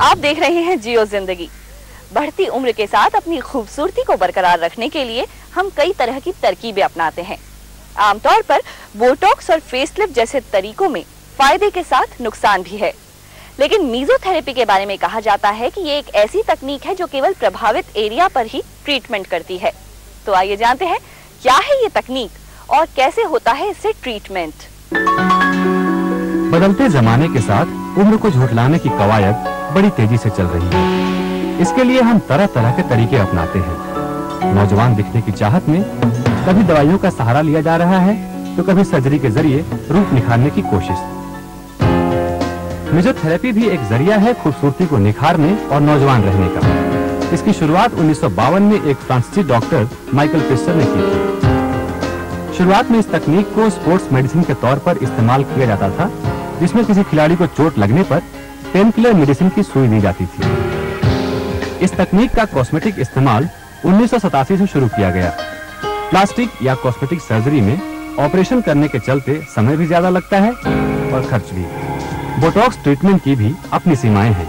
आप देख रहे हैं जियो जिंदगी। बढ़ती उम्र के साथ अपनी खूबसूरती को बरकरार रखने के लिए हम कई तरह की तरकीबें अपनाते हैं। आमतौर पर बोटॉक्स और फेसलिफ्ट जैसे तरीकों में फायदे के साथ नुकसान भी है, लेकिन मेसोथेरेपी के बारे में कहा जाता है कि ये एक ऐसी तकनीक है जो केवल प्रभावित एरिया पर ही ट्रीटमेंट करती है। तो आइए जानते हैं क्या है ये तकनीक और कैसे होता है इससे ट्रीटमेंट। बदलते जमाने के साथ उम्र को झुठलाने की कवायद बड़ी तेजी से चल रही है। इसके लिए हम तरह तरह के तरीके अपनाते हैं। नौजवान दिखने की चाहत में कभी दवाइयों का सहारा लिया जा रहा है, तो कभी सर्जरी के जरिए रूप निखारने की कोशिश। मेसोथेरेपी भी एक जरिया है खूबसूरती को निखारने और नौजवान रहने का। इसकी शुरुआत 1952 में एक फ्रांसीसी डॉक्टर माइकल फिशर ने की थी। शुरुआत में इस तकनीक को स्पोर्ट्स मेडिसिन के तौर पर इस्तेमाल किया जाता था, जिसमें किसी खिलाड़ी को चोट लगने पर पेन किलर मेडिसिन की सुई दी जाती थी। इस तकनीक का कॉस्मेटिक इस्तेमाल 1987 से शुरू किया गया। प्लास्टिक या कॉस्मेटिक सर्जरी में ऑपरेशन करने के चलते समय भी ज्यादा लगता है और खर्च भी। बोटॉक्स ट्रीटमेंट की भी अपनी सीमाएं हैं।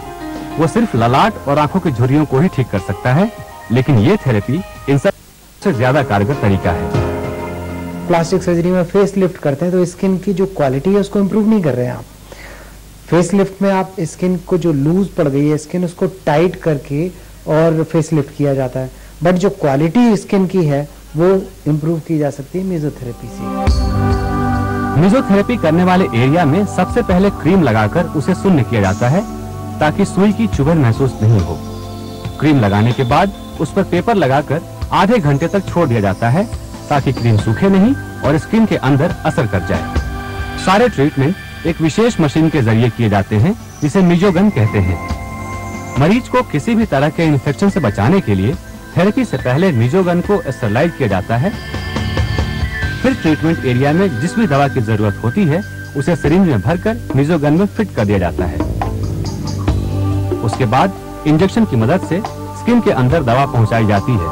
वो सिर्फ ललाट और आंखों की झुर्रियों को ही ठीक कर सकता है, लेकिन ये थेरेपी इन सबसे ज्यादा कारगर तरीका है। प्लास्टिक सर्जरी में फेस लिफ्ट करते हैं तो स्किन की जो क्वालिटी है उसको इम्प्रूव नहीं कर रहे हैं आप। फेस लिफ्ट में आप स्किन को जो लूज पड़ गई है स्किन, उसको टाइट करके और फेस लिफ्ट किया जाता है, बट जो क्वालिटी स्किन की है वो इम्प्रूव की जा सकती है मेसोथेरेपी से। मेसोथेरेपी करने वाले एरिया में सबसे पहले क्रीम लगाकर उसे शून्य किया जाता है, ताकि सुई की चुभन महसूस नहीं हो। क्रीम लगाने के बाद उस पर पेपर लगाकर आधे घंटे तक छोड़ दिया जाता है, ताकि क्रीम सूखे नहीं और स्किन के अंदर असर कर जाए। सारे ट्रीटमेंट एक विशेष मशीन के जरिए किए जाते हैं, जिसे मिजोगन कहते हैं। मरीज को किसी भी तरह के इन्फेक्शन से बचाने के लिए थेरेपी से पहले मिजोगन को स्टरलाइज किया जाता है। फिर ट्रीटमेंट एरिया में जिस भी दवा की जरूरत होती है उसे सिरिंज में भरकर मिजोगन में फिट कर दिया जाता है। उसके बाद इंजेक्शन की मदद से स्किन के अंदर दवा पहुंचाई जाती है।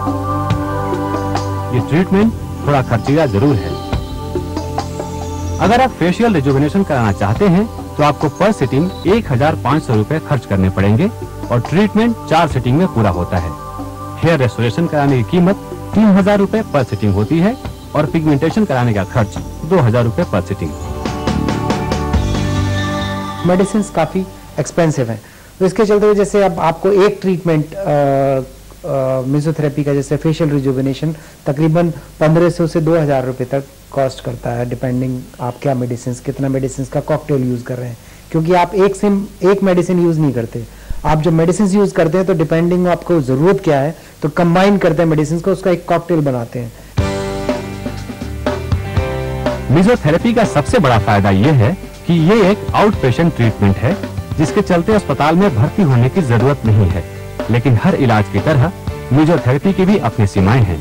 ये ट्रीटमेंट थोड़ा खर्चीला जरूर है। अगर आप फेशियल रिजुवेनेशन कराना चाहते हैं तो आपको पर सिटिंग 1500 रुपए खर्च करने पड़ेंगे और ट्रीटमेंट 4 सिटिंग में पूरा होता है। हेयर रेस्टोरेशन कराने की कीमत 3000 रुपए पर सिटिंग होती है और पिगमेंटेशन कराने का खर्च 2000 रुपए पर सिटिंग। मेडिसिन काफी एक्सपेंसिव है, तो इसके चलते हुए जैसे अब आपको एक ट्रीटमेंट मेसोथेरेपी का जैसे फेशियल रिजुवेनेशन तकरीबन 1500 से 2000 रुपए तक कॉस्ट करता है, डिपेंडिंग आप क्या मेडिसिन, कितना मेडिसिन का कॉकटेल यूज कर रहे हैं। क्योंकि आप एक मेडिसिन यूज नहीं करते, आप जब मेडिसिन यूज करते हैं तो डिपेंडिंग आपको जरूरत क्या है तो कंबाइन करते हैं मेडिसिन को, उसका एक कॉकटेल बनाते हैं। मेसोथेरेपी का सबसे बड़ा फायदा ये है कि ये एक आउट पेशेंट ट्रीटमेंट है, जिसके चलते अस्पताल में भर्ती होने की जरूरत नहीं है। लेकिन हर इलाज की तरह मेसोथेरेपी की भी अपनी सीमाएं हैं।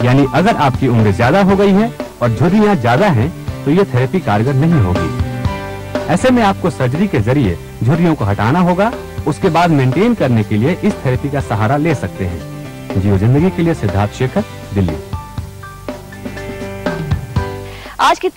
यानी अगर आपकी उम्र ज्यादा हो गई है और झुर्रियां ज्यादा हैं, तो ये थेरेपी कारगर नहीं होगी। ऐसे में आपको सर्जरी के जरिए झुर्रियों को हटाना होगा। उसके बाद मेंटेन करने के लिए इस थेरेपी का सहारा ले सकते हैं। जियो जिंदगी के लिए सिद्धार्थ शेखर, दिल्ली। आज की